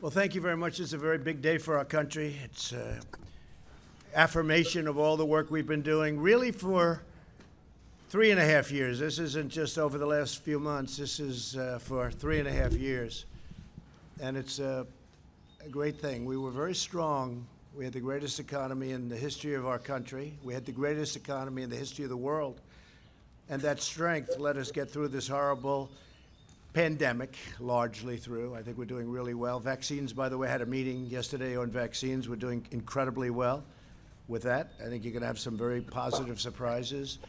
Well, thank you very much. It's a very big day for our country. It's affirmation of all the work we've been doing, really for 3.5 years. This isn't just over the last few months. This is for 3.5 years. And it's a great thing. We were very strong. We had the greatest economy in the history of our country. We had the greatest economy in the history of the world. And that strength let us get through this horrible pandemic, largely through. I think we're doing really well. Vaccines, by the way, I had a meeting yesterday on vaccines. We're doing incredibly well with that. I think you're going to have some very positive surprises.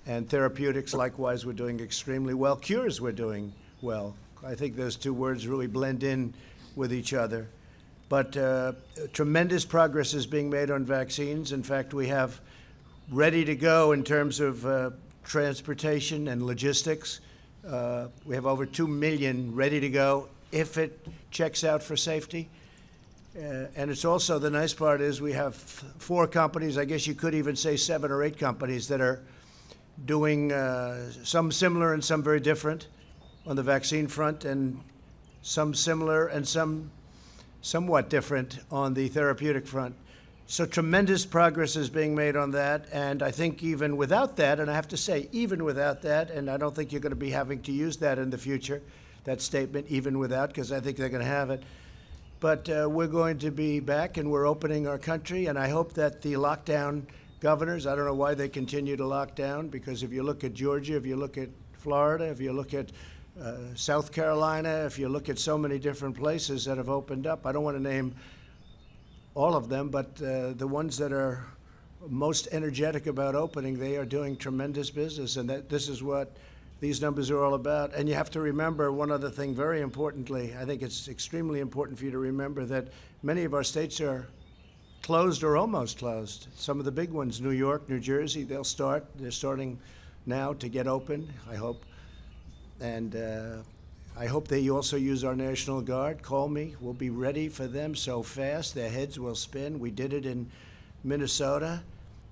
And therapeutics, likewise, we're doing extremely well. Cures, we're doing well. I think those two words really blend in with each other. But tremendous progress is being made on vaccines. In fact, we have ready to go in terms of transportation and logistics. We have over 2 million ready to go if it checks out for safety. And it's also, the nice part is we have 4 companies, I guess you could even say 7 or 8 companies that are doing some similar and some very different on the vaccine front, and some similar and some somewhat different on the therapeutic front. So tremendous progress is being made on that, and I think even without that, and I have to say, even without that, and I don't think you're going to be having to use that in the future, that statement, even without, because I think they're going to have it. But we're going to be back, and we're opening our country, and I hope that the lockdown governors, I don't know why they continue to lock down, because if you look at Georgia, if you look at Florida, if you look at South Carolina, if you look at so many different places that have opened up, I don't want to name all of them, but the ones that are most energetic about opening, they are doing tremendous business, and this is what these numbers are all about. And you have to remember one other thing very importantly. I think it's extremely important for you to remember that many of our states are closed or almost closed. Some of the big ones, New York, New Jersey, they're starting now to get open, I hope. And I hope they also use our National Guard. Call me. We'll be ready for them so fast. Their heads will spin. We did it in Minnesota.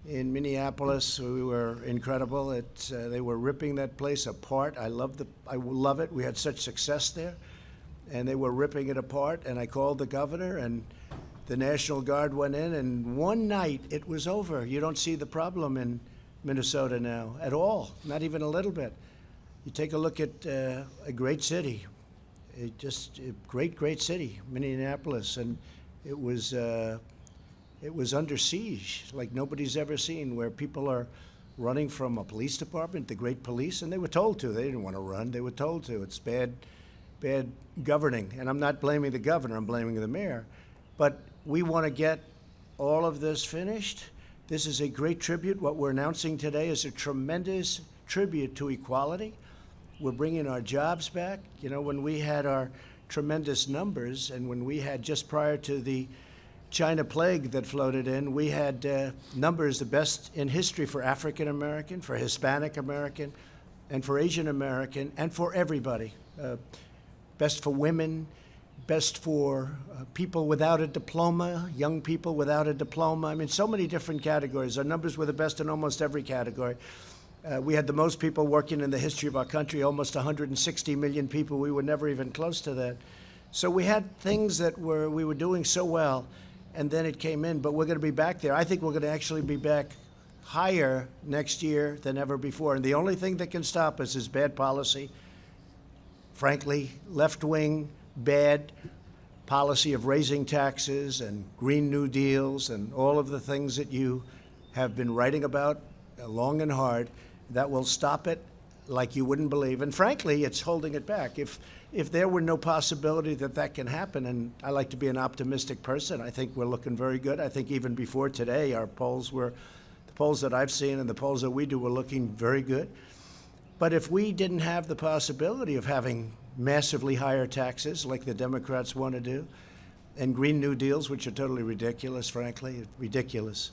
In Minneapolis, we were incredible. They were ripping that place apart. I love it. We had such success there. And they were ripping it apart. And I called the governor, and the National Guard went in. And one night, it was over. You don't see the problem in Minnesota now at all, not even a little bit. You take a look at a great city, just a great city, Minneapolis, and it was under siege like nobody's ever seen, where people are running from a police department, the great police, and they were told to. They didn't want to run. They were told to. It's bad governing, and I'm not blaming the governor. I'm blaming the mayor. But we want to get all of this finished. This is a great tribute. What we're announcing today is a tremendous tribute to equality. We're bringing our jobs back. You know, when we had our tremendous numbers, and when we had, just prior to the China plague that floated in, we had numbers the best in history for African American, for Hispanic American, and for Asian American, and for everybody. Best for women, best for people without a diploma, young people without a diploma. I mean, so many different categories. Our numbers were the best in almost every category. We had the most people working in the history of our country, almost 160 million people. We were never even close to that. So we had things that we were doing so well, and then it came in, but we're going to be back there. I think we're going to actually be back higher next year than ever before. And the only thing that can stop us is bad policy. Frankly, left-wing, bad policy of raising taxes and Green New Deals and all of the things that you have been writing about long and hard. That will stop it like you wouldn't believe. And frankly, it's holding it back. If there were no possibility that that can happen, and I like to be an optimistic person, I think we're looking very good. I think even before today, our polls were, the polls that I've seen and the polls that we do were looking very good. But if we didn't have the possibility of having massively higher taxes like the Democrats want to do, and Green New Deals, which are totally ridiculous, frankly, ridiculous,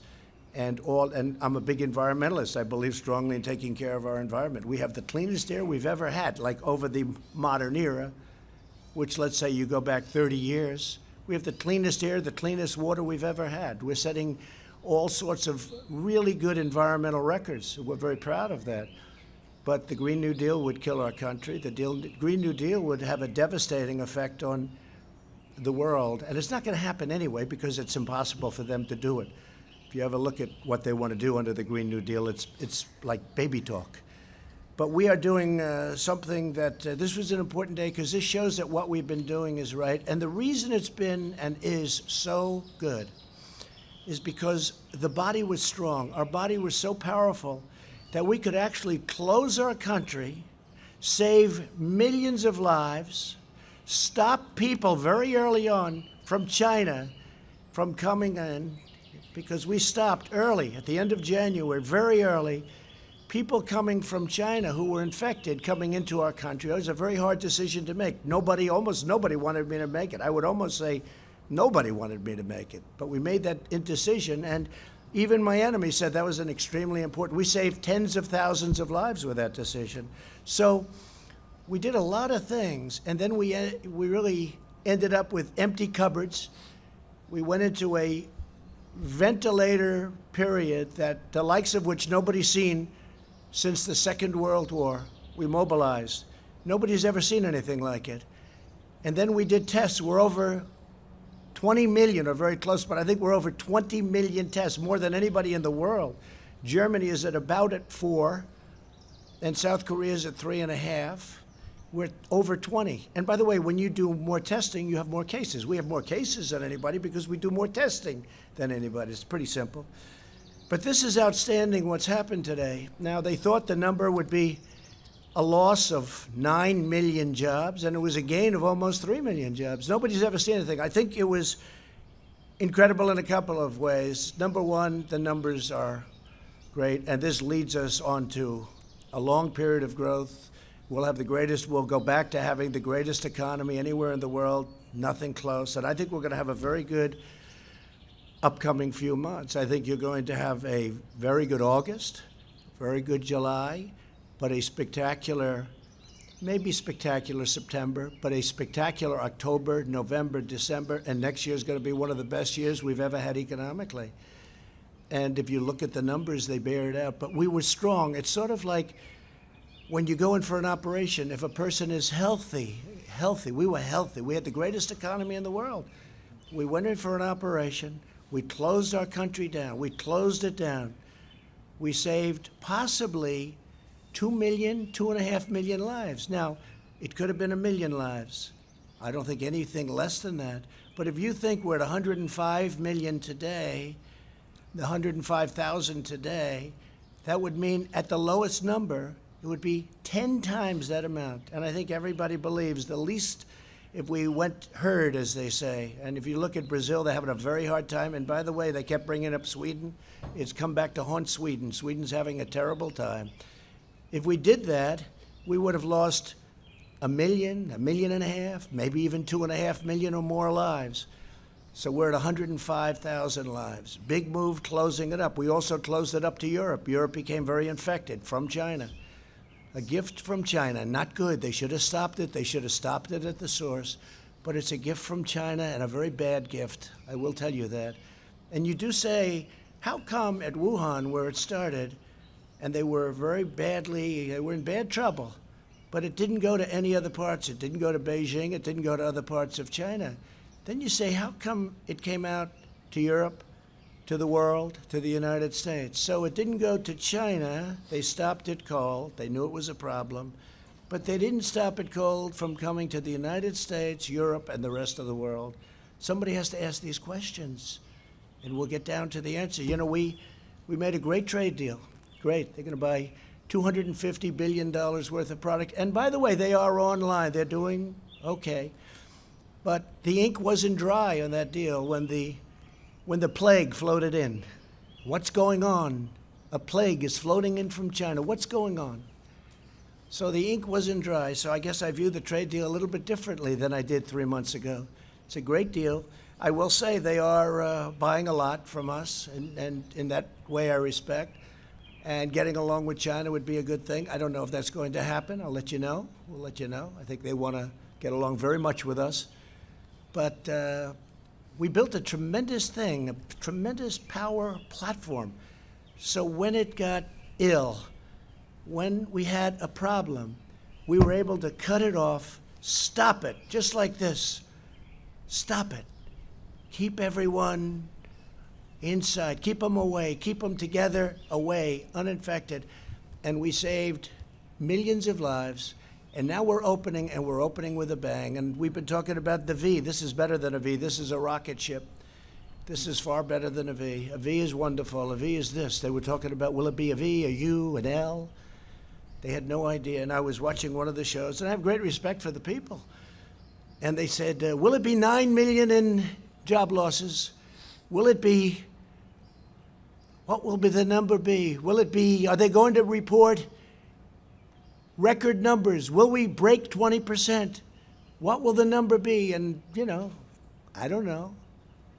and I'm a big environmentalist. I believe strongly in taking care of our environment. We have the cleanest air we've ever had, like over the modern era, which, let's say you go back 30 years. We have the cleanest air, the cleanest water we've ever had. We're setting all sorts of really good environmental records. We're very proud of that. But the Green New Deal would kill our country. The Green New Deal would have a devastating effect on the world, and it's not going to happen anyway because it's impossible for them to do it. If you ever look at what they want to do under the Green New Deal, it's like baby talk. But we are doing something that this was an important day because this shows that what we've been doing is right. And the reason it's been and is so good is because the body was strong. Our body was so powerful that we could actually close our country, save millions of lives, stop people very early on from China from coming in, because we stopped early at the end of January, very early, people coming from China who were infected coming into our country. It was a very hard decision to make. Almost nobody wanted me to make it. I would almost say nobody wanted me to make it. But we made that indecision, and even my enemy said that was an extremely important. We saved tens of thousands of lives with that decision. So we did a lot of things, and then we really ended up with empty cupboards. We went into a ventilator period that the likes of which nobody's seen since the Second World War. We mobilized. Nobody's ever seen anything like it. And then we did tests. We're over 20 million, or very close, but I think we're over 20 million tests, more than anybody in the world. Germany is at about at 4, and South Korea is at 3.5. We're over 20. And by the way, when you do more testing, you have more cases. We have more cases than anybody because we do more testing than anybody. It's pretty simple. But this is outstanding what's happened today. Now, they thought the number would be a loss of 9 million jobs, and it was a gain of almost 3 million jobs. Nobody's ever seen anything. I think it was incredible in a couple of ways. Number one, the numbers are great, and this leads us on to a long period of growth. We'll go back to having the greatest economy anywhere in the world, nothing close. And I think we're going to have a very good upcoming few months. I think you're going to have a very good August, very good July, but a spectacular, maybe spectacular September, but a spectacular October, November, December, and next year is going to be one of the best years we've ever had economically. And if you look at the numbers, they bear it out. But we were strong. It's sort of like when you go in for an operation, if a person is healthy, we were healthy. We had the greatest economy in the world. We went in for an operation. We closed our country down. We closed it down. We saved possibly 2 million, 2.5 million lives. Now, it could have been 1 million lives. I don't think anything less than that. But if you think we're at 105 million today, the 105,000 today, that would mean at the lowest number, it would be 10 times that amount. And I think everybody believes the least, if we went herd, as they say. And if you look at Brazil, they're having a very hard time. And by the way, they kept bringing up Sweden. It's come back to haunt Sweden. Sweden's having a terrible time. If we did that, we would have lost 1 million, 1.5 million, maybe even 2.5 million or more lives. So we're at 105,000 lives. Big move closing it up. We also closed it up to Europe. Europe became very infected from China. A gift from China, not good. They should have stopped it. They should have stopped it at the source. But it's a gift from China, and a very bad gift. I will tell you that. And you do say, how come at Wuhan, where it started, and they were they were in bad trouble, but it didn't go to any other parts. It didn't go to Beijing. It didn't go to other parts of China. Then you say, how come it came out to Europe, to the world, to the United States? So it didn't go to China. They stopped it cold. They knew it was a problem. But they didn't stop it cold from coming to the United States, Europe, and the rest of the world. Somebody has to ask these questions, and we'll get down to the answer. You know, we made a great trade deal. Great. They're going to buy $250 billion worth of product. And by the way, they are online. They're doing okay. But the ink wasn't dry on that deal when the plague floated in. What's going on? A plague is floating in from China. What's going on? So the ink wasn't dry. So I guess I view the trade deal a little bit differently than I did 3 months ago. It's a great deal. I will say they are buying a lot from us, and in that way I respect. And getting along with China would be a good thing. I don't know if that's going to happen. I'll let you know. We'll let you know. I think they want to get along very much with us. But we built a tremendous thing, a tremendous power platform. So when it got ill, when we had a problem, we were able to cut it off, stop it, just like this. Stop it. Keep everyone inside. Keep them away. Keep them together, away, uninfected. And we saved millions of lives. And now we're opening, and we're opening with a bang. And we've been talking about the V. This is better than a V. This is a rocket ship. This is far better than a V. A V is wonderful. A V is this. They were talking about, will it be a V, a U, an L? They had no idea. And I was watching one of the shows, and I have great respect for the people. And they said, will it be 9 million in job losses? Will it be, what will be the number be? Will it be, are they going to report record numbers? Will we break 20%? What will the number be? And, you know, I don't know.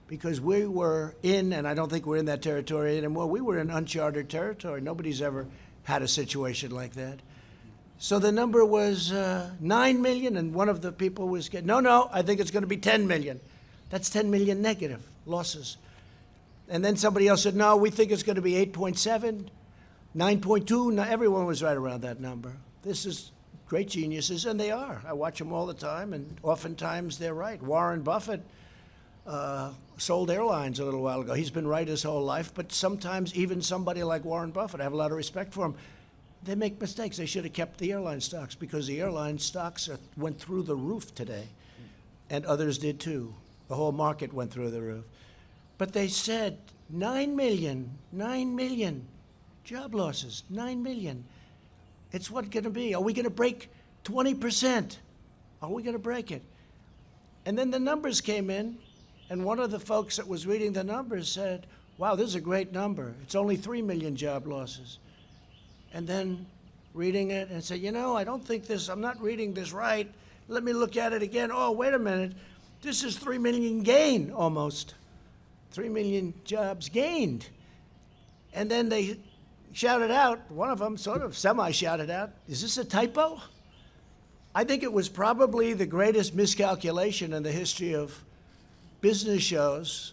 Because we were in, and I don't think we're in that territory anymore, we were in uncharted territory. Nobody's ever had a situation like that. So the number was 9 million, and one of the people was getting, no, I think it's going to be 10 million. That's 10 million negative losses. And then somebody else said, no, we think it's going to be 8.7, 9.2. No, everyone was right around that number. This is great geniuses, and they are. I watch them all the time, and oftentimes they're right. Warren Buffett sold airlines a little while ago. He's been right his whole life, but sometimes even somebody like Warren Buffett, I have a lot of respect for him, they make mistakes. They should have kept the airline stocks, because the airline stocks went through the roof today, and others did too. The whole market went through the roof. But they said 9 million job losses, 9 million. It's what's going to be. Are we going to break 20%? Are we going to break it? And then the numbers came in, and one of the folks that was reading the numbers said, wow, this is a great number. It's only 3 million job losses. And then reading it and said, you know, I don't think this, I'm not reading this right. Let me look at it again. Oh, wait a minute. This is 3 million gain almost. 3 million jobs gained. And then they shouted out, one of them sort of semi-shouted out, is this a typo? I think it was probably the greatest miscalculation in the history of business shows,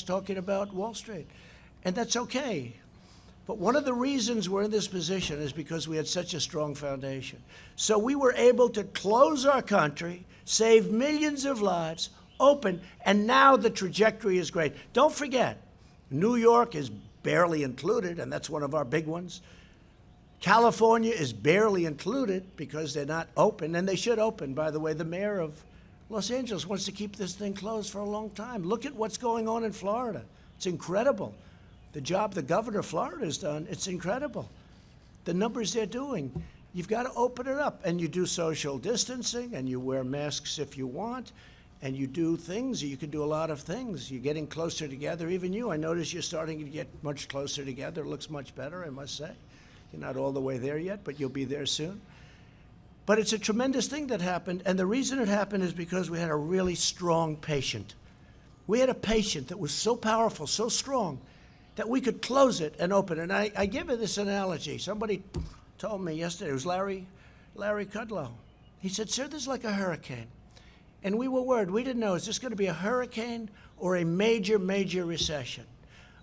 talking about Wall Street. And that's okay. But one of the reasons we're in this position is because we had such a strong foundation. So we were able to close our country, save millions of lives, open, and now the trajectory is great. Don't forget, New York is barely included, and that's one of our big ones. California is barely included because they're not open, and they should open. By the way, the mayor of Los Angeles wants to keep this thing closed for a long time. Look at what's going on in Florida. It's incredible. The job the governor of Florida has done, it's incredible. The numbers they're doing. You've got to open it up, and you do social distancing, and you wear masks if you want, and you do things. You can do a lot of things. You're getting closer together. Even you, I notice you're starting to get much closer together. It looks much better, I must say. You're not all the way there yet, but you'll be there soon. But it's a tremendous thing that happened, and the reason it happened is because we had a really strong patient. We had a patient that was so powerful, so strong, that we could close it and open it. And I give it this analogy. Somebody told me yesterday, it was Larry Kudlow. He said, sir, this is like a hurricane. And we were worried. We didn't know, is this going to be a hurricane or a major, major recession?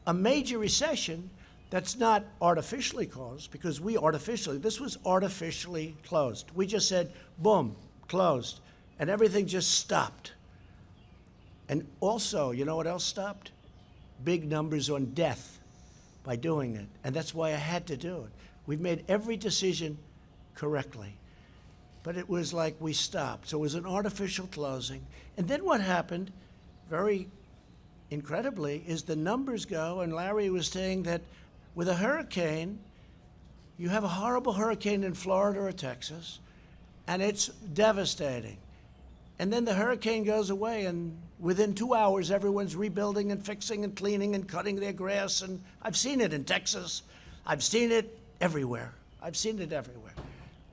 A major recession that's not artificially caused, because this was artificially closed. We just said, boom, closed. And everything just stopped. And also, you know what else stopped? Big numbers on death by doing it. And that's why I had to do it. We've made every decision correctly. But it was like we stopped. So it was an artificial closing. And then what happened, very incredibly, is the numbers go, and Larry was saying that with a hurricane, you have a horrible hurricane in Florida or Texas, and it's devastating. And then the hurricane goes away, and within 2 hours, everyone's rebuilding and fixing and cleaning and cutting their grass. And I've seen it in Texas. I've seen it everywhere. I've seen it everywhere.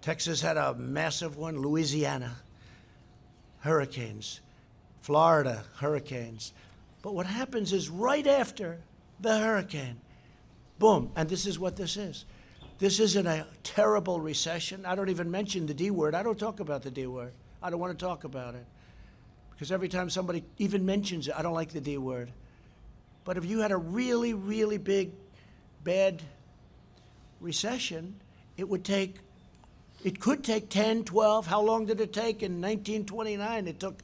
Texas had a massive one. Louisiana, hurricanes. Florida, hurricanes. But what happens is right after the hurricane, boom, and this is what this is. This isn't a terrible recession. I don't even mention the D word. I don't talk about the D word. I don't want to talk about it. Because every time somebody even mentions it, I don't like the D word. But if you had a really, really big, bad recession, it would take It could take 10, 12. How long did it take in 1929? It took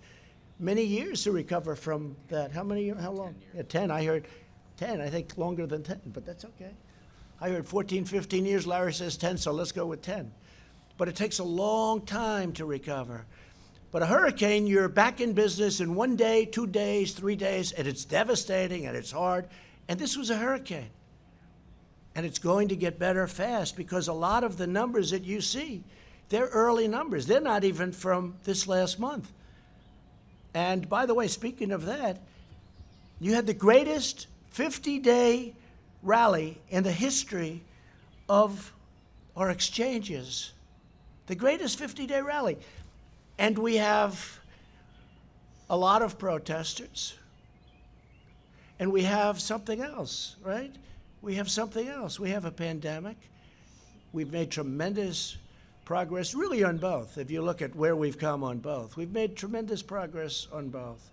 many years to recover from that. How long? 10 yeah, 10. I heard 10. I think longer than 10, but that's okay. I heard 14, 15 years. Larry says 10, so let's go with 10. But it takes a long time to recover. But a hurricane, you're back in business in 1 day, 2 days, 3 days, and it's devastating and it's hard. And this was a hurricane. And it's going to get better fast because a lot of the numbers that you see, they're early numbers. They're not even from this last month. And by the way, speaking of that, you had the greatest 50-day rally in the history of our exchanges. The greatest 50-day rally. And we have a lot of protesters. And we have something else, right? We have something else. We have a pandemic. We've made tremendous progress, really on both. If you look at where we've come on both, we've made tremendous progress on both.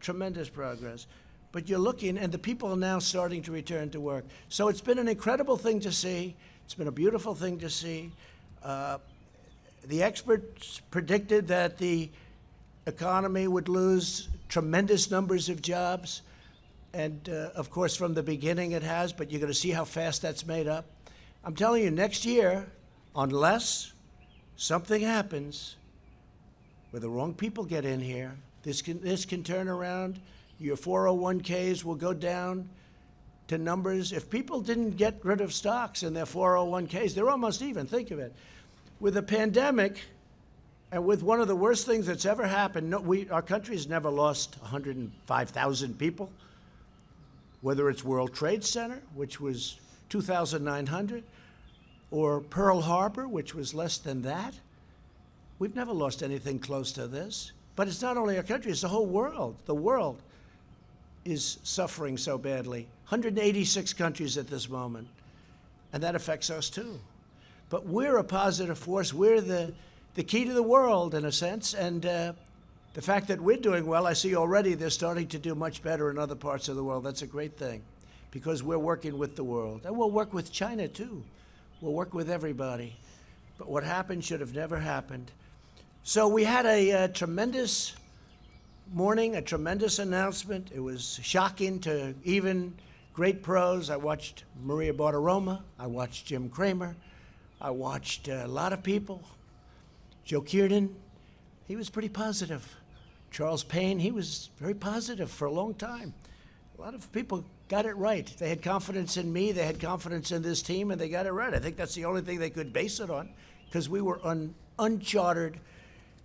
Tremendous progress. But you're looking, and the people are now starting to return to work. So it's been an incredible thing to see. It's been a beautiful thing to see. The experts predicted that the economy would lose tremendous numbers of jobs. And, of course, from the beginning it has, but you're going to see how fast that's made up. I'm telling you, next year, unless something happens where the wrong people get in here, this can turn around. Your 401ks will go down to numbers. If people didn't get rid of stocks in their 401ks, they're almost even. Think of it. With a pandemic and with one of the worst things that's ever happened, our country's never lost 105,000 people. Whether it's World Trade Center, which was 2,900, or Pearl Harbor, which was less than that. We've never lost anything close to this. But it's not only our country, it's the whole world. The world is suffering so badly. 186 countries at this moment. And that affects us too. But we're a positive force. We're the key to the world, in a sense. And the fact that we're doing well, I see already they're starting to do much better in other parts of the world. That's a great thing because we're working with the world. And we'll work with China, too. We'll work with everybody. But what happened should have never happened. So we had a tremendous morning, a tremendous announcement. It was shocking to even great pros. I watched Maria Bartiromo. I watched Jim Cramer. I watched a lot of people. Joe Kiernan, he was pretty positive. Charles Payne, he was very positive for a long time. A lot of people got it right. They had confidence in me, they had confidence in this team, and they got it right. I think that's the only thing they could base it on, because we were on uncharted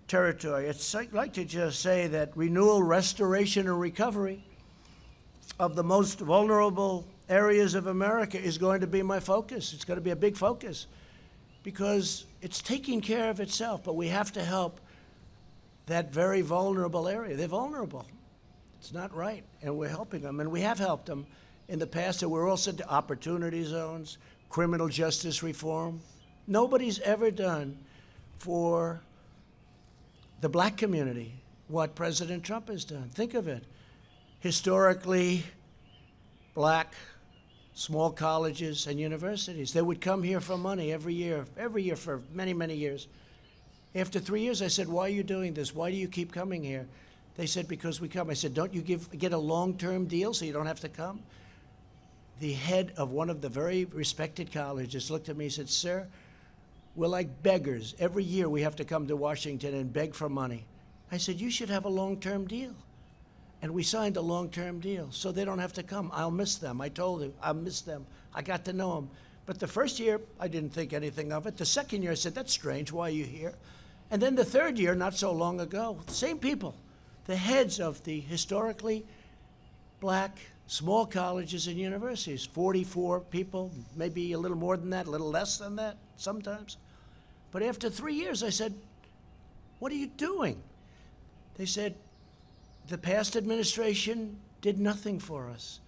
territory. I'd like to just say that renewal, restoration, and recovery of the most vulnerable areas of America is going to be my focus. It's going to be a big focus, because it's taking care of itself, but we have to help that very vulnerable area. They're vulnerable. It's not right, and we're helping them, and we have helped them in the past, and we're also to opportunity zones, criminal justice reform. Nobody's ever done for the black community what President Trump has done. Think of it. Historically black small colleges and universities, they would come here for money every year for many, many years. After 3 years, I said, why are you doing this? Why do you keep coming here? They said, because we come. I said, don't you get a long-term deal so you don't have to come? The head of one of the very respected colleges looked at me and said, sir, we're like beggars. Every year we have to come to Washington and beg for money. I said, you should have a long-term deal. And we signed a long-term deal so they don't have to come. I'll miss them. I told him, I'll miss them. I got to know them. But the first year, I didn't think anything of it. The second year, I said, that's strange. Why are you here? And then the third year, not so long ago, the same people, the heads of the historically black small colleges and universities, 44 people, maybe a little more than that, a little less than that sometimes. But after 3 years, I said, what are you doing? They said, the past administration did nothing for us.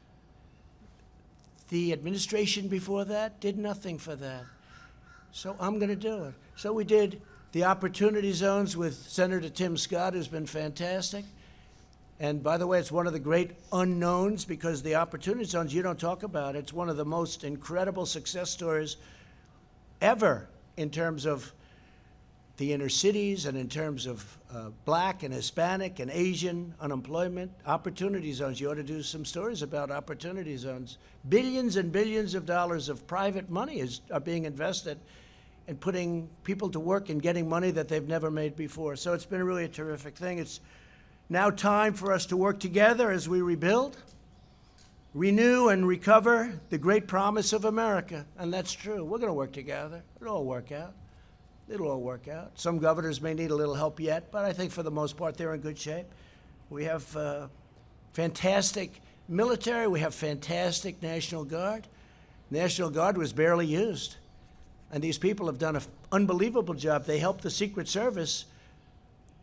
The administration before that did nothing for that. So I'm going to do it. So we did the opportunity zones with Senator Tim Scott, who's been fantastic. And by the way, it's one of the great unknowns, because the opportunity zones, you don't talk about it. It's one of the most incredible success stories ever in terms of the inner cities and in terms of black and Hispanic and Asian unemployment, opportunity zones. You ought to do some stories about opportunity zones. Billions and billions of dollars of private money are being invested in putting people to work and getting money that they've never made before. So it's been really a terrific thing. It's now time for us to work together as we rebuild, renew and recover the great promise of America. And that's true. We're going to work together. It'll all work out. It'll all work out. Some governors may need a little help yet, but I think for the most part they're in good shape. We have fantastic military. We have fantastic National Guard. National Guard was barely used. And these people have done an unbelievable job. They helped the Secret Service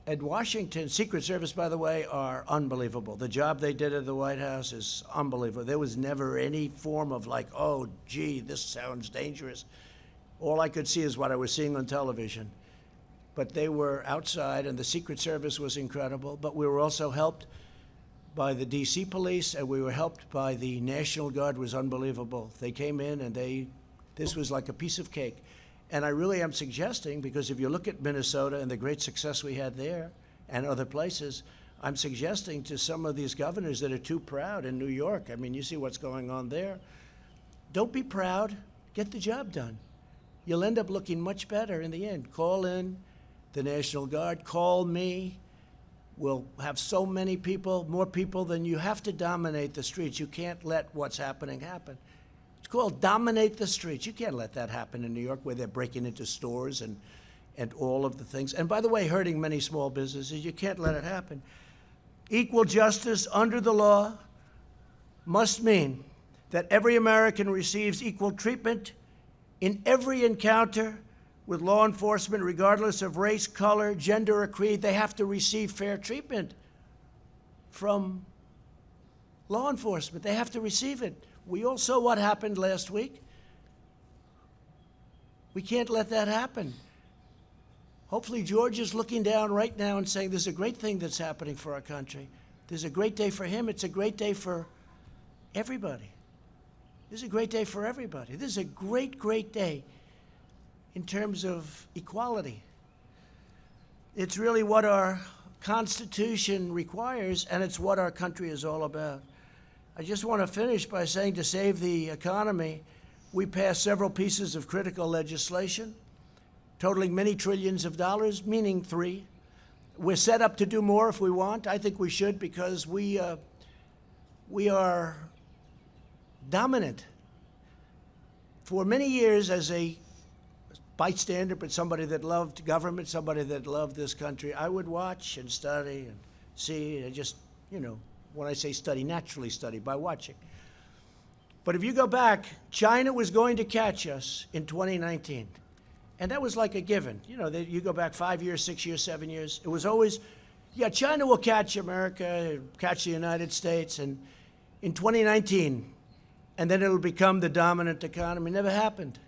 at Washington. Secret Service, by the way, are unbelievable. The job they did at the White House is unbelievable. There was never any form of like, oh, gee, this sounds dangerous. All I could see is what I was seeing on television. But they were outside, and the Secret Service was incredible. But we were also helped by the D.C. police, and we were helped by the National Guard. Was unbelievable. They came in, and this was like a piece of cake. And I really am suggesting, because if you look at Minnesota and the great success we had there and other places, I'm suggesting to some of these governors that are too proud in New York. I mean, you see what's going on there. Don't be proud. Get the job done. You'll end up looking much better in the end. Call in the National Guard. Call me. We'll have so many people, more people than you. Have to dominate the streets. You can't let what's happening happen. It's called dominate the streets. You can't let that happen in New York where they're breaking into stores and all of the things. And by the way, hurting many small businesses. You can't let it happen. Equal justice under the law must mean that every American receives equal treatment in every encounter with law enforcement, regardless of race, color, gender, or creed. They have to receive fair treatment from law enforcement. They have to receive it. We all saw what happened last week. We can't let that happen. Hopefully George is looking down right now and saying, there's a great thing that's happening for our country. There's a great day for him. It's a great day for everybody. This is a great day for everybody. This is a great, great day in terms of equality. It's really what our Constitution requires, and it's what our country is all about. I just want to finish by saying, to save the economy, we passed several pieces of critical legislation, totaling many trillions of dollars, meaning 3. We're set up to do more if we want. I think we should, because we are dominant. For many years, as a bystander, but somebody that loved government, somebody that loved this country, I would watch and study and see, and just, you know, when I say study, naturally study by watching. But if you go back, China was going to catch us in 2019. And that was like a given. You know, you go back 5 years, 6 years, 7 years. It was always, yeah, China will catch America, catch the United States, and in 2019, and then it'll become the dominant economy. Never happened.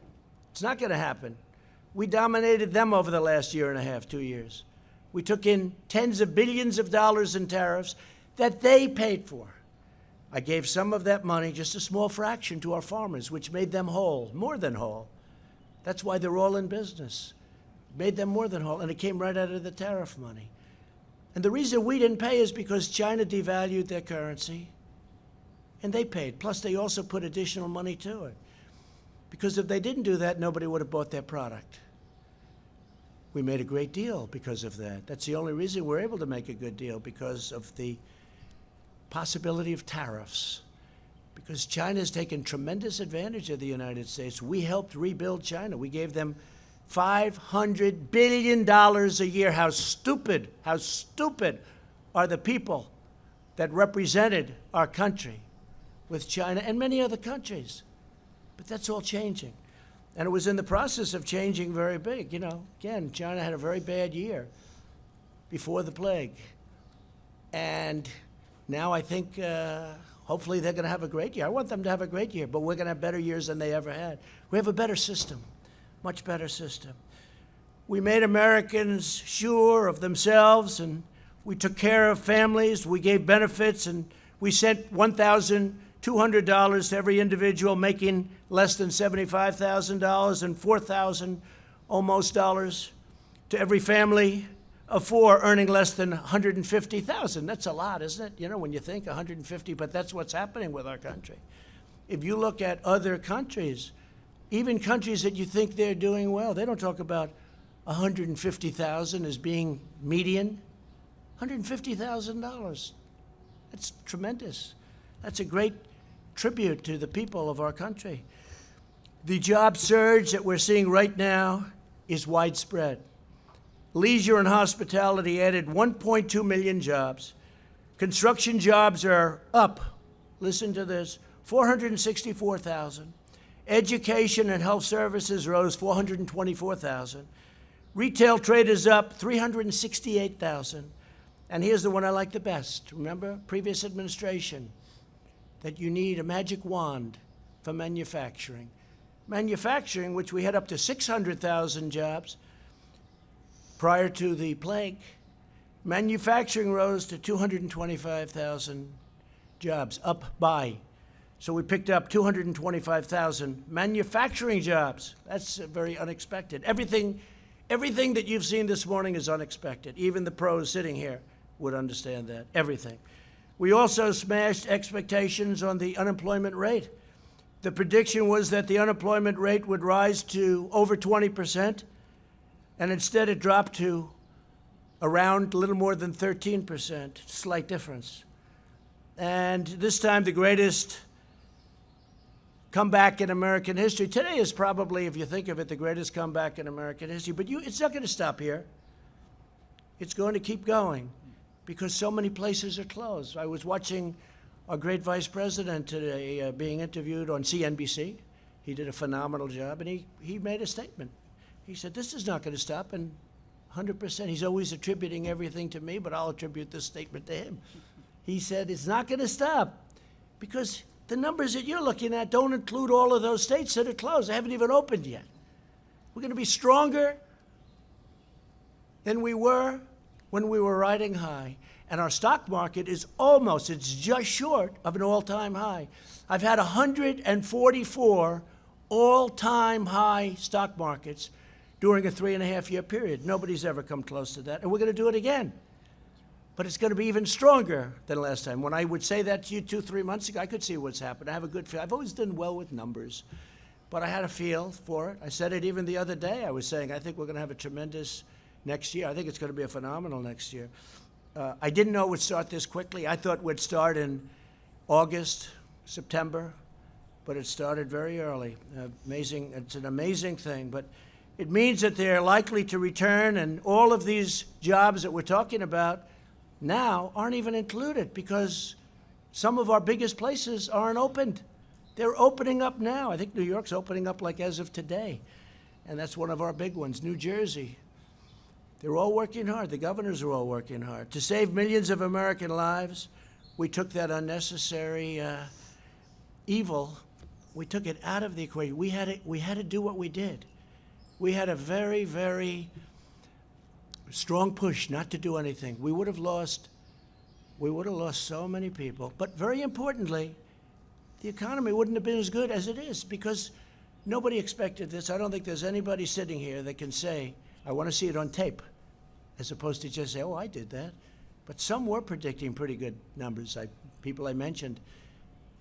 It's not going to happen. We dominated them over the last year and a half, 2 years. We took in tens of billions of dollars in tariffs that they paid for. I gave some of that money, just a small fraction, to our farmers, which made them whole, more than whole. That's why they're all in business. Made them more than whole, and it came right out of the tariff money. And the reason we didn't pay is because China devalued their currency, and they paid. Plus, they also put additional money to it. Because if they didn't do that, nobody would have bought their product. We made a great deal because of that. That's the only reason we're able to make a good deal, because of the possibility of tariffs. Because China's taken tremendous advantage of the United States. We helped rebuild China. We gave them $500 billion a year. How stupid are the people that represented our country with China and many other countries. But that's all changing. And it was in the process of changing very big. You know, again, China had a very bad year before the plague. And now I think hopefully they're going to have a great year. I want them to have a great year, but we're going to have better years than they ever had. We have a better system, much better system. We made Americans sure of themselves, and we took care of families. We gave benefits, and we sent $1,200 to every individual making less than $75,000 and $4,000 almost dollars to every family of 4 earning less than $150,000. That's a lot, isn't it? You know, when you think 150, but that's what's happening with our country. If you look at other countries, even countries that you think they're doing well, they don't talk about 150,000 as being median. $150,000. That's tremendous. That's a great tribute to the people of our country. The job surge that we're seeing right now is widespread. Leisure and hospitality added 1.2 million jobs. Construction jobs are up, listen to this, 464,000. Education and health services rose 424,000. Retail trade is up 368,000. And here's the one I like the best. Remember, previous administration, that you need a magic wand for manufacturing. Manufacturing, which we had up to 600,000 jobs prior to the plague, manufacturing rose to 225,000 jobs, up by. So we picked up 225,000 manufacturing jobs. That's very unexpected. Everything that you've seen this morning is unexpected. Even the pros sitting here would understand that, everything. We also smashed expectations on the unemployment rate. The prediction was that the unemployment rate would rise to over 20%, and instead it dropped to around a little more than 13%, slight difference. And this time the greatest comeback in American history. Today is probably, if you think of it, the greatest comeback in American history, but it's not going to stop here. It's going to keep going because so many places are closed. I was watching our great vice president today being interviewed on CNBC. He did a phenomenal job, and he made a statement. He said, this is not going to stop, and 100%. He's always attributing everything to me, but I'll attribute this statement to him. He said, it's not going to stop because the numbers that you're looking at don't include all of those states that are closed. They haven't even opened yet. We're going to be stronger than we were when we were riding high. And our stock market is it's just short of an all-time high. I've had 144 all-time high stock markets during a 3.5-year period. Nobody's ever come close to that, and we're going to do it again. But it's going to be even stronger than last time. When I would say that to you 2-3 months ago, I could see what's happened. I have a good feel. I've always done well with numbers, but I had a feel for it. I said it even the other day. I was saying, I think we're going to have a tremendous next year. I think it's going to be a phenomenal next year. I didn't know it would start this quickly. I thought we'd start in August, September, but it started very early. Amazing. It's an amazing thing, but it means that they're likely to return, and all of these jobs that we're talking about now aren't even included because some of our biggest places aren't opened. They're opening up now. I think New York's opening up like as of today, and that's one of our big ones. New Jersey. They're all working hard. The governors are all working hard. To save millions of American lives, we took that unnecessary evil, we took it out of the equation. We had to do what we did. We had a very, very strong push not to do anything. We would have lost so many people. But very importantly, the economy wouldn't have been as good as it is because nobody expected this. I don't think there's anybody sitting here that can say, I want to see it on tape, as opposed to just say, oh, I did that. But some were predicting pretty good numbers, people I mentioned.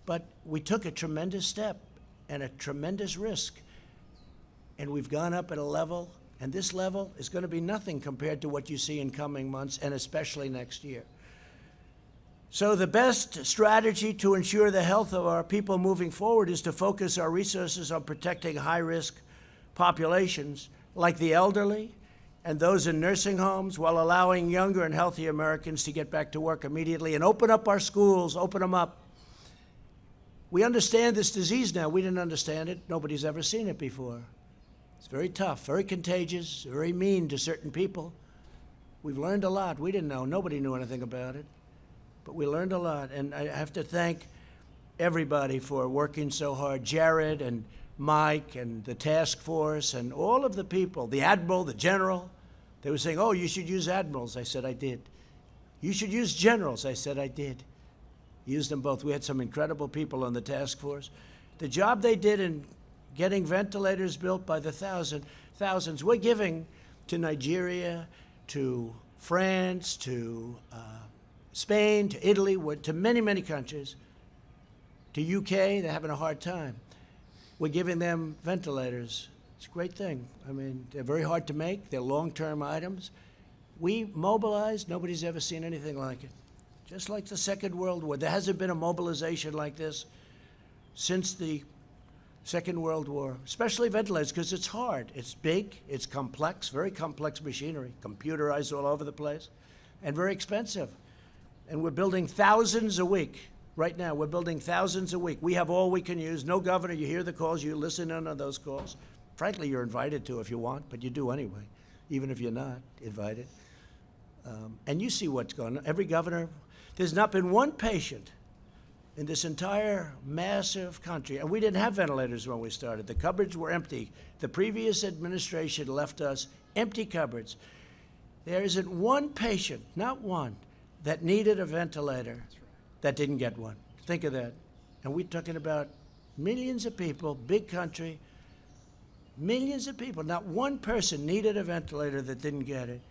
But we took a tremendous step and a tremendous risk. And we've gone up at a level, and this level is going to be nothing compared to what you see in coming months, and especially next year. So the best strategy to ensure the health of our people moving forward is to focus our resources on protecting high-risk populations like the elderly and those in nursing homes, while allowing younger and healthy Americans to get back to work immediately and open up our schools, open them up. We understand this disease now. We didn't understand it. Nobody's ever seen it before. It's very tough, very contagious, very mean to certain people. We've learned a lot. We didn't know. Nobody knew anything about it. But we learned a lot. And I have to thank everybody for working so hard. Jared and Mike and the task force and all of the people, the admiral, the general. They were saying, oh, you should use admirals. I said, I did. You should use generals. I said, I did. Used them both. We had some incredible people on the task force. The job they did in getting ventilators built by the thousands. We're giving to Nigeria, to France, to Spain, to Italy, to many, many countries, to UK. They're having a hard time. We're giving them ventilators. It's a great thing. I mean, they're very hard to make. They're long-term items. We mobilized. Nobody's ever seen anything like it. Just like the Second World War. There hasn't been a mobilization like this since the Second World War, especially ventilators, because it's hard. It's big, it's complex, very complex machinery, computerized all over the place, and very expensive. And we're building thousands a week. Right now, we're building thousands a week. We have all we can use. No governor, you hear the calls, you listen in on those calls. Frankly, you're invited to if you want, but you do anyway, even if you're not invited. And you see what's going on. Every governor, there's not been one patient in this entire massive country, and we didn't have ventilators when we started. The cupboards were empty. The previous administration left us empty cupboards. There isn't one patient, not one, that needed a ventilator that didn't get one. Think of that. And we're talking about millions of people, big country, millions of people. Not one person needed a ventilator that didn't get it.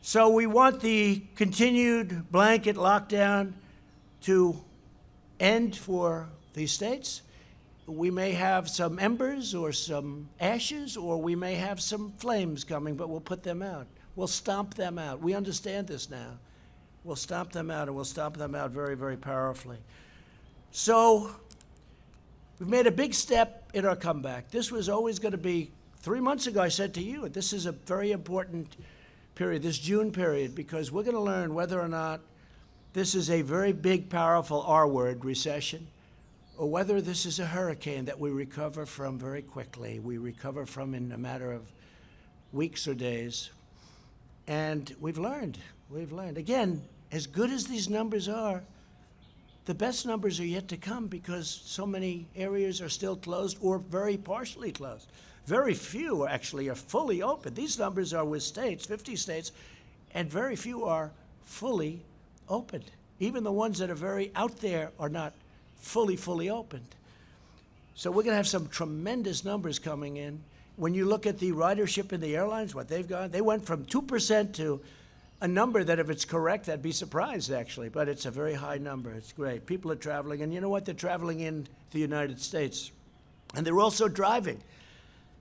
So we want the continued blanket lockdown to end for these states. We may have some embers or some ashes, or we may have some flames coming, but we'll put them out. We'll stomp them out. We understand this now. We'll stomp them out, and we'll stomp them out very, very powerfully. So we've made a big step in our comeback. This was always going to be, 3 months ago I said to you, this is a very important period, this June period, because we're going to learn whether or not this is a very big, powerful R word, recession, or whether this is a hurricane that we recover from very quickly. We recover from in a matter of weeks or days. And we've learned. Again, as good as these numbers are, the best numbers are yet to come because so many areas are still closed or very partially closed. Very few actually are fully open. These numbers are with states, 50 states, and very few are fully opened. Even the ones that are very out there are not fully opened. So we're going to have some tremendous numbers coming in. When you look at the ridership in the airlines, what they've got, they went from 2% to a number that if it's correct, I'd be surprised actually, but it's a very high number. It's great. People are traveling, and you know what? They're traveling in the United States. And they're also driving.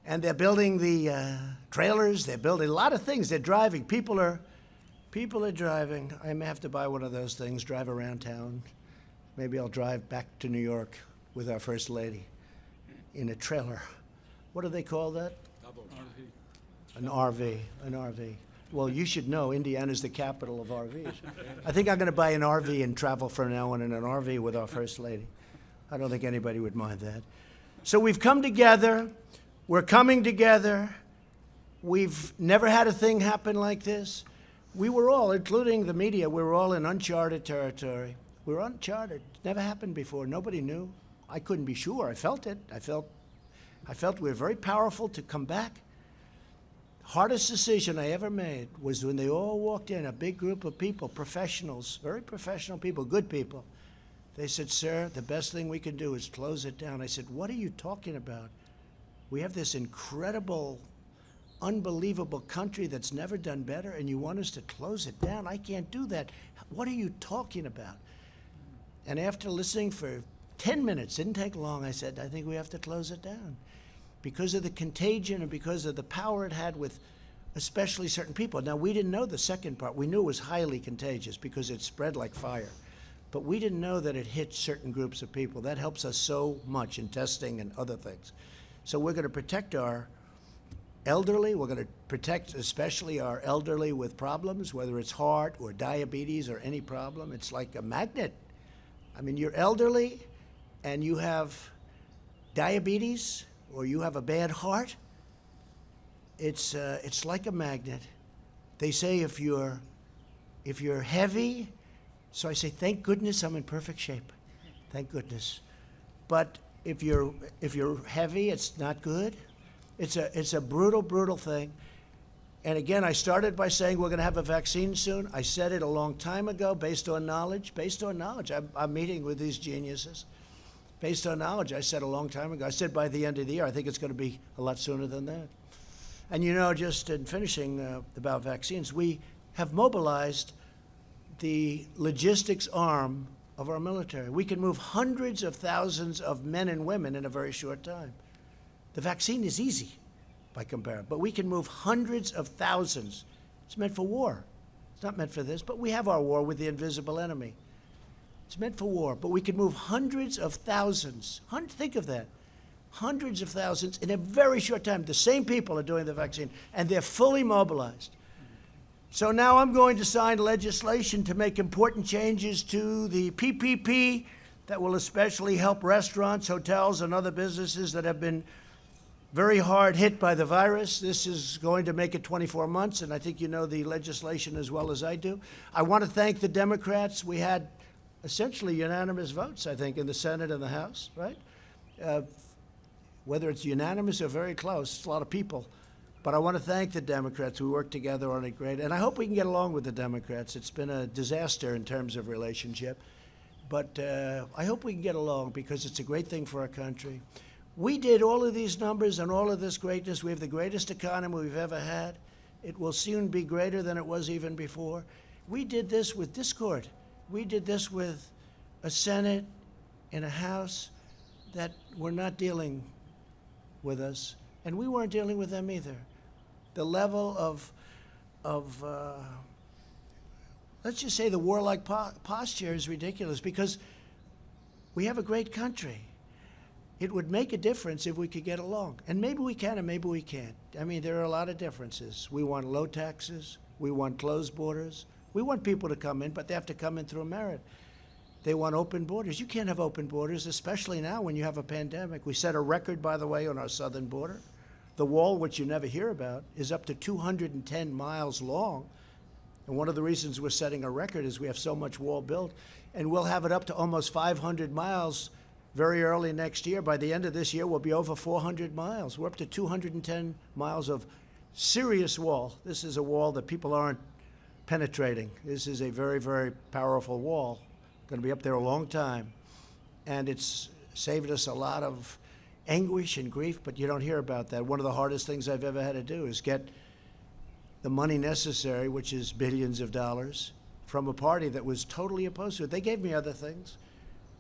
And they're building the trailers. They're building a lot of things. They're driving. People are driving. I may have to buy one of those things, drive around town. Maybe I'll drive back to New York with our First Lady in a trailer. What do they call that? An RV. An RV. Well, you should know Indiana's the capital of RVs. I think I'm going to buy an RV and travel from now on in an RV with our First Lady. I don't think anybody would mind that. So we've come together. We're coming together. We've never had a thing happen like this. We were all, including the media, we were all in uncharted territory. We were uncharted. It never happened before. Nobody knew. I couldn't be sure. I felt it. I felt we were very powerful to come back. Hardest decision I ever made was when they all walked in, a big group of people, professionals, very professional people, good people. They said, "Sir, the best thing we can do is close it down." I said, "What are you talking about? We have this incredible, unbelievable country that's never done better, and you want us to close it down? I can't do that. What are you talking about?" And after listening for 10 minutes, didn't take long, I said, "I think we have to close it down." Because of the contagion and because of the power it had with especially certain people. Now, we didn't know the second part. We knew it was highly contagious because it spread like fire. But we didn't know that it hit certain groups of people. That helps us so much in testing and other things. So we're going to protect our elderly. We're going to protect especially our elderly with problems, whether it's heart or diabetes or any problem. It's like a magnet. I mean, you're elderly and you have diabetes, or you have a bad heart, it's like a magnet. They say if you're heavy, so I say, thank goodness I'm in perfect shape. Thank goodness. But if you're heavy, it's not good. It's a brutal thing. And again, I started by saying we're going to have a vaccine soon. I said it a long time ago, based on knowledge. I'm meeting with these geniuses. Based on knowledge, I said a long time ago. I said by the end of the year. I think it's going to be a lot sooner than that. And you know, just in finishing about vaccines, we have mobilized the logistics arm of our military. We can move hundreds of thousands of men and women in a very short time. The vaccine is easy by comparison, but we can move hundreds of thousands. It's meant for war. It's not meant for this, but we have our war with the invisible enemy. It's meant for war, but we can move hundreds of thousands. Think of that. Hundreds of thousands in a very short time. The same people are doing the vaccine, and they're fully mobilized. So now I'm going to sign legislation to make important changes to the PPP that will especially help restaurants, hotels, and other businesses that have been very hard hit by the virus. This is going to make it 24 months, and I think you know the legislation as well as I do. I want to thank the Democrats. We had essentially unanimous votes, I think, in the Senate and the House, right? Whether it's unanimous or very close, it's a lot of people. But I want to thank the Democrats. We worked together on it great. And I hope we can get along with the Democrats. It's been a disaster in terms of relationship. But I hope we can get along because it's a great thing for our country. We did all of these numbers and all of this greatness. We have the greatest economy we've ever had. It will soon be greater than it was even before. We did this with discord. We did this with a Senate and a House that were not dealing with us, and we weren't dealing with them either. The level of let's just say the warlike posture is ridiculous because we have a great country. It would make a difference if we could get along, and maybe we can and maybe we can't. I mean, there are a lot of differences. We want low taxes. We want closed borders. We want people to come in, but they have to come in through merit. They want open borders. You can't have open borders, especially now when you have a pandemic. We set a record, by the way, on our southern border. The wall, which you never hear about, is up to 210 miles long. And one of the reasons we're setting a record is we have so much wall built. And we'll have it up to almost 500 miles very early next year. By the end of this year, we'll be over 400 miles. We're up to 210 miles of serious wall. This is a wall that people aren't penetrating. This is a very, very powerful wall. Going to be up there a long time, and it's saved us a lot of anguish and grief, but you don't hear about that. One of the hardest things I've ever had to do is get the money necessary, which is billions of dollars, from a party that was totally opposed to it. They gave me other things.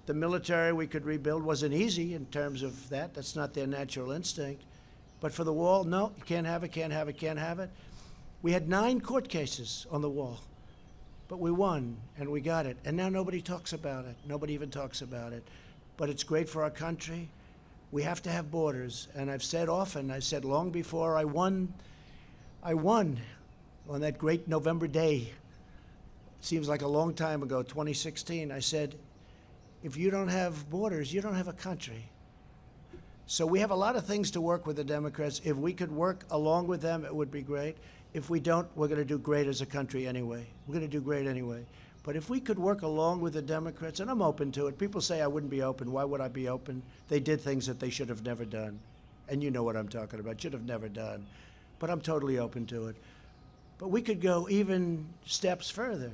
The military we could rebuild wasn't easy in terms of that. That's not their natural instinct. But for the wall, no, you can't have it, can't have it, can't have it. We had 9 court cases on the wall. But we won, and we got it. And now nobody talks about it. Nobody even talks about it. But it's great for our country. We have to have borders. And I've said often, I said long before I won on that great November day. It seems like a long time ago, 2016. I said, if you don't have borders, you don't have a country. So we have a lot of things to work with the Democrats. If we could work along with them, it would be great. If we don't, we're going to do great as a country anyway. We're going to do great anyway. But if we could work along with the Democrats, and I'm open to it. People say I wouldn't be open. Why would I be open? They did things that they should have never done. And you know what I'm talking about. Should have never done. But I'm totally open to it. But we could go even steps further.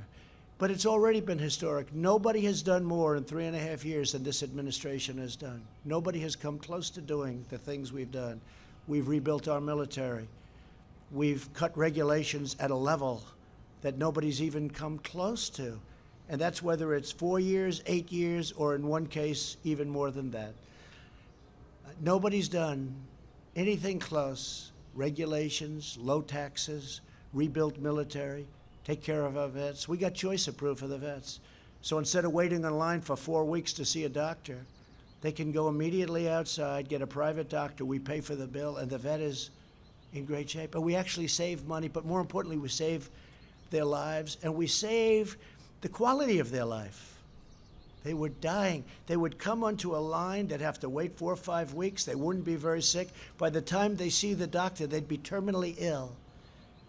But it's already been historic. Nobody has done more in 3.5 years than this administration has done. Nobody has come close to doing the things we've done. We've rebuilt our military. We've cut regulations at a level that nobody's even come close to. And that's whether it's 4 years, 8 years, or in one case, even more than that. Nobody's done anything close. Regulations, low taxes, rebuilt military, take care of our vets. We got choice approved for the vets. So instead of waiting in line for 4 weeks to see a doctor, they can go immediately outside, get a private doctor, we pay for the bill, and the vet is in great shape. And we actually save money, but more importantly, we save their lives, and we save the quality of their life. They were dying. They would come onto a line, they'd have to wait 4 or 5 weeks, they wouldn't be very sick. By the time they see the doctor, they'd be terminally ill.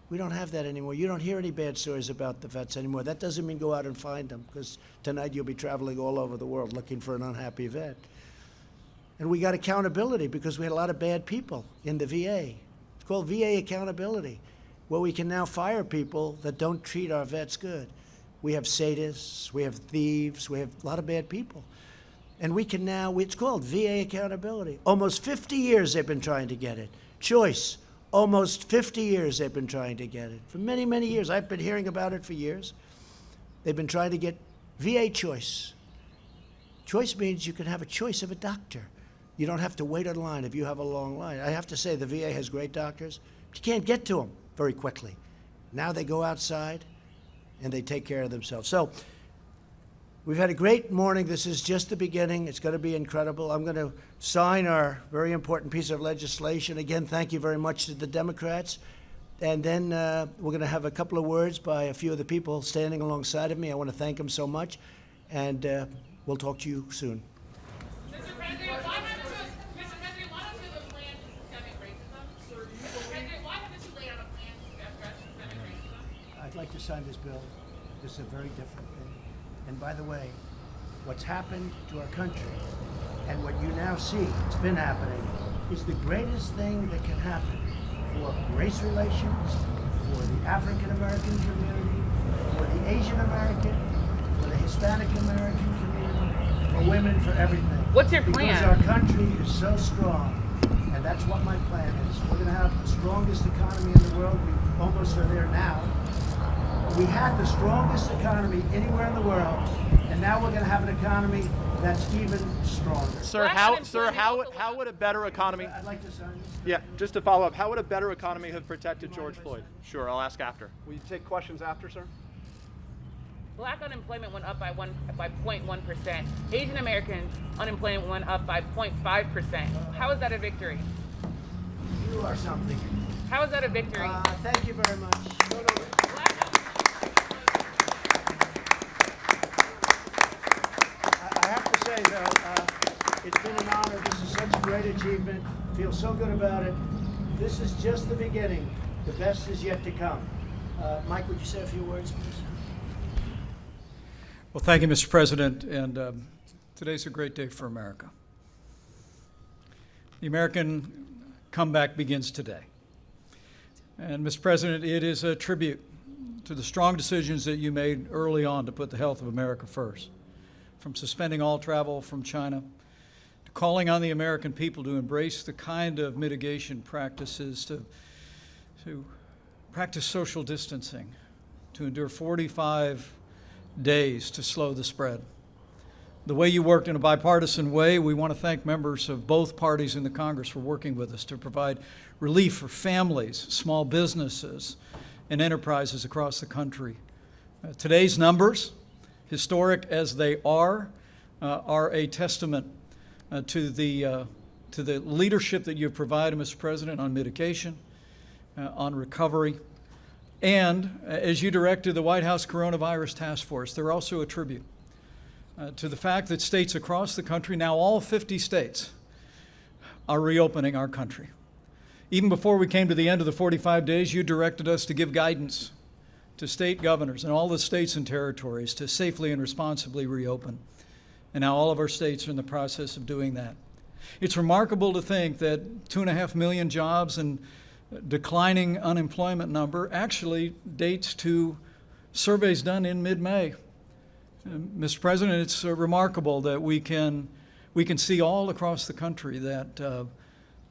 We don't have that anymore. You don't hear any bad stories about the vets anymore. That doesn't mean go out and find them, because tonight you'll be traveling all over the world looking for an unhappy vet. And we got accountability because we had a lot of bad people in the VA. It's called VA accountability, where we can now fire people that don't treat our vets good. We have sadists, we have thieves, we have a lot of bad people. And we can now, it's called VA accountability. Almost 50 years they've been trying to get it. Choice, almost 50 years they've been trying to get it. For many, many years. I've been hearing about it for years. They've been trying to get VA choice. Choice means you can have a choice of a doctor. You don't have to wait in line if you have a long line. I have to say the VA has great doctors, but you can't get to them very quickly. Now they go outside and they take care of themselves. So we've had a great morning. This is just the beginning. It's going to be incredible. I'm going to sign our very important piece of legislation. Again, thank you very much to the Democrats. And then we're going to have a couple of words by a few of the people standing alongside of me. I want to thank them so much. And we'll talk to you soon. Mr. President, why haven't you the plan to systemic racism? Mr. President, why haven't you laid out a plan to address systemic racism? I'd like to sign this bill. This is a very different thing. And by the way, what's happened to our country and what you now see, it's been happening, is the greatest thing that can happen for race relations, for the African American community, for the Asian American, for the Hispanic American community, for women, for everything. What's your plan? Because our country is so strong, and that's what my plan is. We're going to have the strongest economy in the world. We almost are there now. We had the strongest economy anywhere in the world, and now we're going to have an economy that's even stronger. Sir, how would a better economy? I'd like to sign this. Yeah, just to follow up, how would a better economy have protected George Floyd? Sure, I'll ask after. Will you take questions after, sir? Black unemployment went up by 0.1%. Asian American unemployment went up by 0.5%. How is that a victory? You are something. How is that a victory? Thank you very much. I have to say, though, it's been an honor. This is such a great achievement. I feel so good about it. This is just the beginning. The best is yet to come. Mike, would you say a few words, please? Well, thank you, Mr. President, and today's a great day for America. The American comeback begins today. And, Mr. President, it is a tribute to the strong decisions that you made early on to put the health of America first, from suspending all travel from China to calling on the American people to embrace the kind of mitigation practices to practice social distancing, to endure 45 days to slow the spread. The way you worked in a bipartisan way, we want to thank members of both parties in the Congress for working with us to provide relief for families, small businesses, and enterprises across the country. Today's numbers, historic as they are a testament to the leadership that you've provided, Mr. President, on mitigation, on recovery. And as you directed the White House Coronavirus Task Force, they're also a tribute to the fact that states across the country, now all 50 states, are reopening our country. Even before we came to the end of the 45 days, you directed us to give guidance to state governors and all the states and territories to safely and responsibly reopen. And now all of our states are in the process of doing that. It's remarkable to think that 2.5 million jobs and declining unemployment number actually dates to surveys done in mid-May. Mr. President, it's remarkable that we can see all across the country that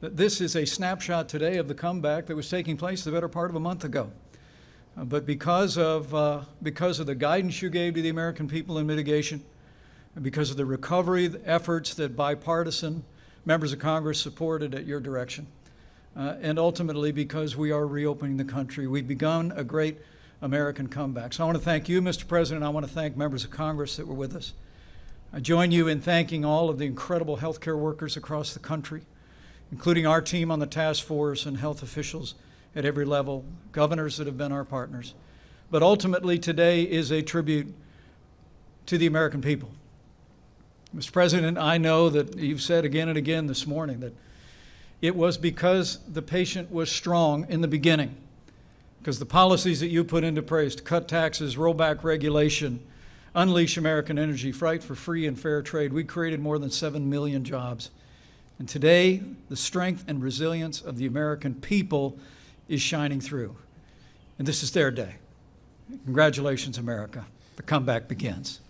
that this is a snapshot today of the comeback that was taking place the better part of a month ago. But because of the guidance you gave to the American people in mitigation, and because of the recovery efforts that bipartisan members of Congress supported at your direction, and ultimately because we are reopening the country, we've begun a great American comeback. So I want to thank you, Mr. President. I want to thank members of Congress that were with us. I join you in thanking all of the incredible healthcare workers across the country, including our team on the task force and health officials at every level, governors that have been our partners. But ultimately, today is a tribute to the American people. Mr. President, I know that you've said again and again this morning that it was because the patient was strong in the beginning, because the policies that you put into place to cut taxes, roll back regulation, unleash American energy, fight for free and fair trade, we created more than 7 million jobs. And today, the strength and resilience of the American people is shining through. And this is their day. Congratulations, America. The comeback begins.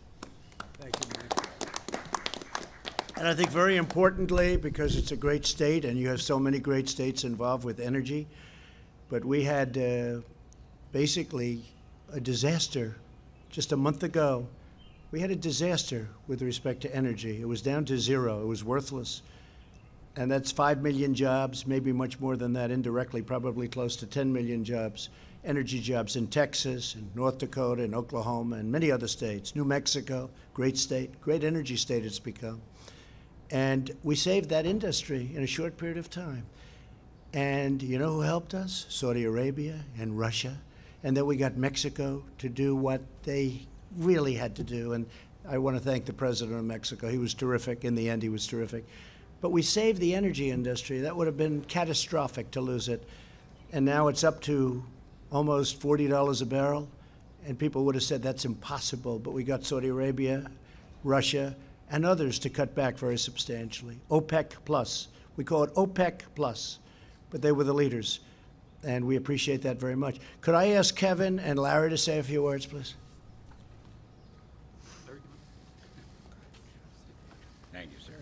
Thank you, Mike. And I think very importantly, because it's a great state and you have so many great states involved with energy, But we had basically a disaster just a month ago. We had a disaster with respect to energy. It was down to zero. It was worthless. And that's 5 million jobs, maybe much more than that indirectly, probably close to 10 million jobs, energy jobs in Texas and North Dakota and Oklahoma and many other states. New Mexico, great state, great energy state it's become. And we saved that industry in a short period of time. And you know who helped us? Saudi Arabia and Russia. And then we got Mexico to do what they really had to do. And I want to thank the president of Mexico. He was terrific. In the end, he was terrific. But we saved the energy industry. That would have been catastrophic to lose it. And now it's up to almost $40 a barrel. And people would have said that's impossible. But we got Saudi Arabia, Russia, and others to cut back very substantially. OPEC plus. We call it OPEC plus. But they were the leaders. And we appreciate that very much. Could I ask Kevin and Larry to say a few words, please? Thank you, sir.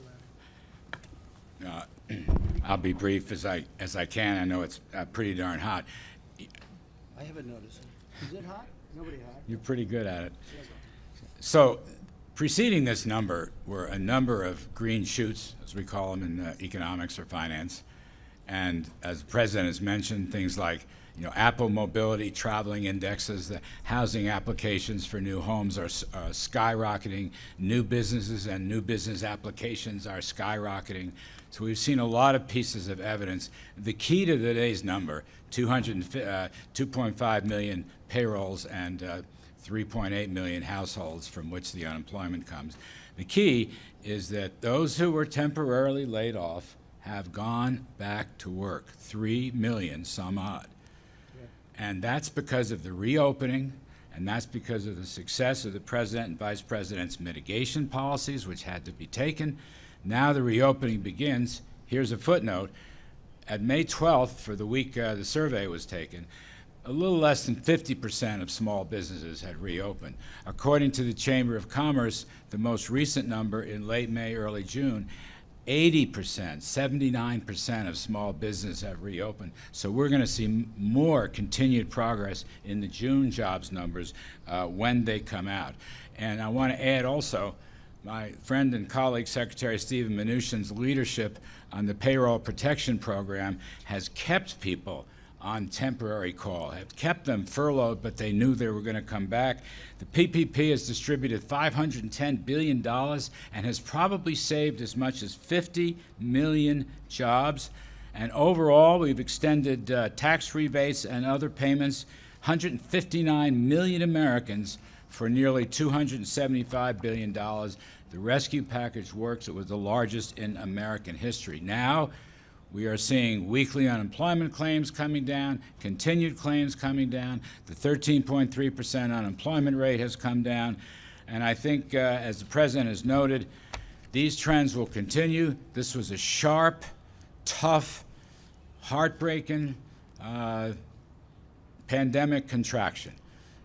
I'll be brief as I can. I know it's pretty darn hot. I haven't noticed it. Is it hot? Nobody hot. You're pretty good at it. So, preceding this number were a number of green shoots, as we call them in economics or finance. And as the president has mentioned, things like Apple mobility, traveling indexes, the housing applications for new homes are skyrocketing. New businesses and new business applications are skyrocketing. So we've seen a lot of pieces of evidence. The key to today's number, 2.5 million payrolls and 3.8 million households from which the unemployment comes. The key is that those who were temporarily laid off have gone back to work, 3 million some odd. And that's because of the reopening, and that's because of the success of the president and vice president's mitigation policies, which had to be taken. Now the reopening begins. Here's a footnote. At May 12th, for the week the survey was taken, a little less than 50% of small businesses had reopened. According to the Chamber of Commerce, the most recent number in late May, early June, 80%, 79% of small business have reopened. So we're going to see more continued progress in the June jobs numbers when they come out. And I want to add also, my friend and colleague, Secretary Steven Mnuchin's leadership on the payroll protection program has kept people on temporary call, have kept them furloughed, but they knew they were going to come back. The PPP has distributed $510 billion and has probably saved as much as 50 million jobs. And overall, we've extended tax rebates and other payments, 159 million Americans for nearly $275 billion. The rescue package works. It was the largest in American history. Now, we are seeing weekly unemployment claims coming down, continued claims coming down. The 13.3% unemployment rate has come down. And I think, as the president has noted, these trends will continue. This was a sharp, tough, heartbreaking pandemic contraction.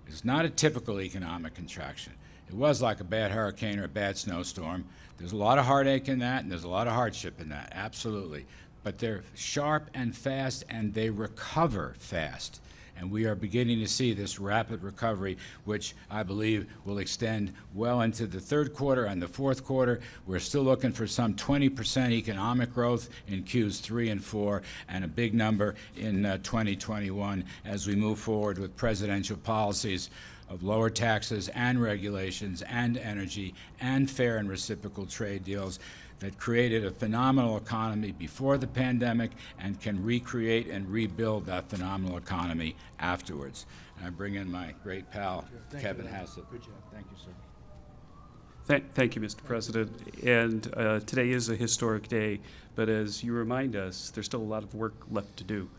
It's not a typical economic contraction. It was like a bad hurricane or a bad snowstorm. There's a lot of heartache in that, and there's a lot of hardship in that, absolutely. But they're sharp and fast, and they recover fast. And we are beginning to see this rapid recovery, which I believe will extend well into the third quarter and the fourth quarter. We're still looking for some 20% economic growth in Qs 3 and 4, and a big number in 2021 as we move forward with presidential policies of lower taxes and regulations and energy and fair and reciprocal trade deals that created a phenomenal economy before the pandemic and can recreate and rebuild that phenomenal economy afterwards. And I bring in my great pal, Kevin Hassett. Good job. Thank you, sir. Thank you, Mr. President. And today is a historic day, but as you remind us, there's still a lot of work left to do.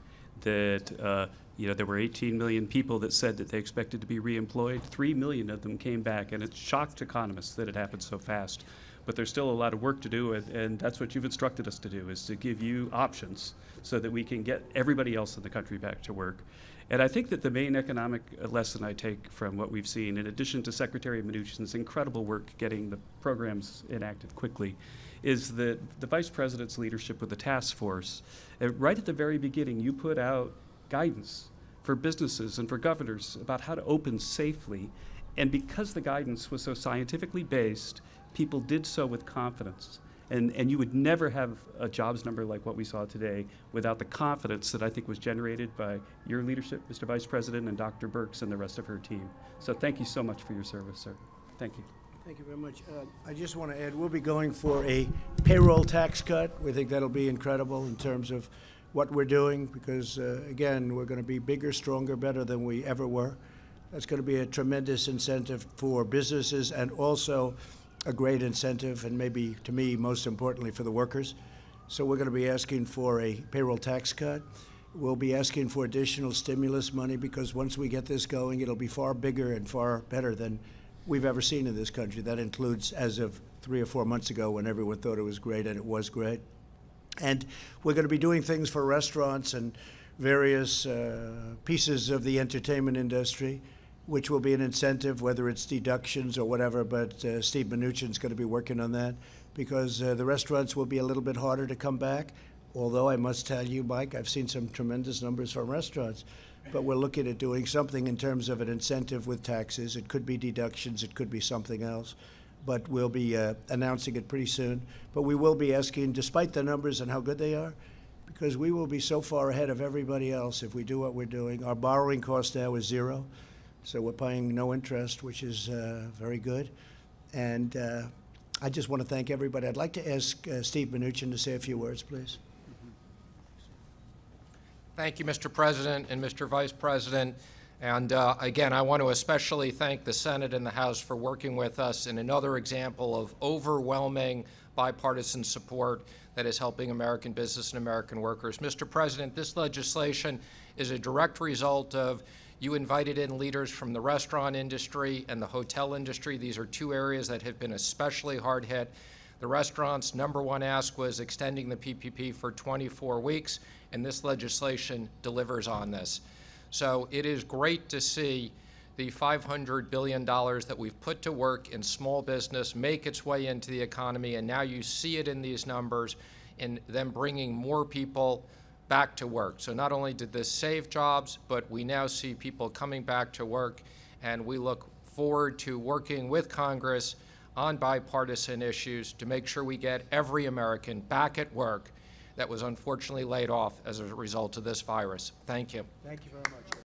That there were 18 million people that said that they expected to be reemployed. 3 million of them came back, and it shocked economists that it happened so fast. But there's still a lot of work to do, and that's what you've instructed us to do, is to give you options so that we can get everybody else in the country back to work. And I think that the main economic lesson I take from what we've seen, in addition to Secretary Mnuchin's incredible work getting the programs enacted quickly, is that the Vice President's leadership with the task force. Right at the very beginning, you put out guidance for businesses and for governors about how to open safely. And because the guidance was so scientifically based, people did so with confidence. And you would never have a jobs number like what we saw today without the confidence that I think was generated by your leadership, Mr. Vice President, and Dr. Birx and the rest of her team. So thank you so much for your service, sir. Thank you. Thank you very much. I just want to add, we'll be going for a payroll tax cut. We think that'll be incredible in terms of what we're doing because, again, we're going to be bigger, stronger, better than we ever were. That's going to be a tremendous incentive for businesses and also a great incentive, and maybe, to me, most importantly, for the workers. So we're going to be asking for a payroll tax cut. We'll be asking for additional stimulus money because once we get this going, it'll be far bigger and far better than we've ever seen in this country. That includes as of 3 or 4 months ago when everyone thought it was great, and it was great. And we're going to be doing things for restaurants and various pieces of the entertainment industry, which will be an incentive, whether it's deductions or whatever, but Steve Mnuchin's going to be working on that because the restaurants will be a little bit harder to come back, although I must tell you, Mike, I've seen some tremendous numbers from restaurants, but we're looking at doing something in terms of an incentive with taxes. It could be deductions, it could be something else, but we'll be announcing it pretty soon. But we will be asking, despite the numbers and how good they are, because we will be so far ahead of everybody else if we do what we're doing. Our borrowing cost now is 0. So we're paying no interest, which is very good. And I just want to thank everybody. I'd like to ask Steve Mnuchin to say a few words, please. Thank you, Mr. President and Mr. Vice President. And again, I want to especially thank the Senate and the House for working with us in another example of overwhelming bipartisan support that is helping American business and American workers. Mr. President, this legislation is a direct result of you invited in leaders from the restaurant industry and the hotel industry. These are 2 areas that have been especially hard hit. The restaurants' #1 ask was extending the PPP for 24 weeks, and this legislation delivers on this. So it is great to see the $500 billion that we've put to work in small business make its way into the economy, and now you see it in these numbers in them bringing more people back to work. So not only did this save jobs, but we now see people coming back to work, and we look forward to working with Congress on bipartisan issues to make sure we get every American back at work that was unfortunately laid off as a result of this virus. Thank you. Thank you very much.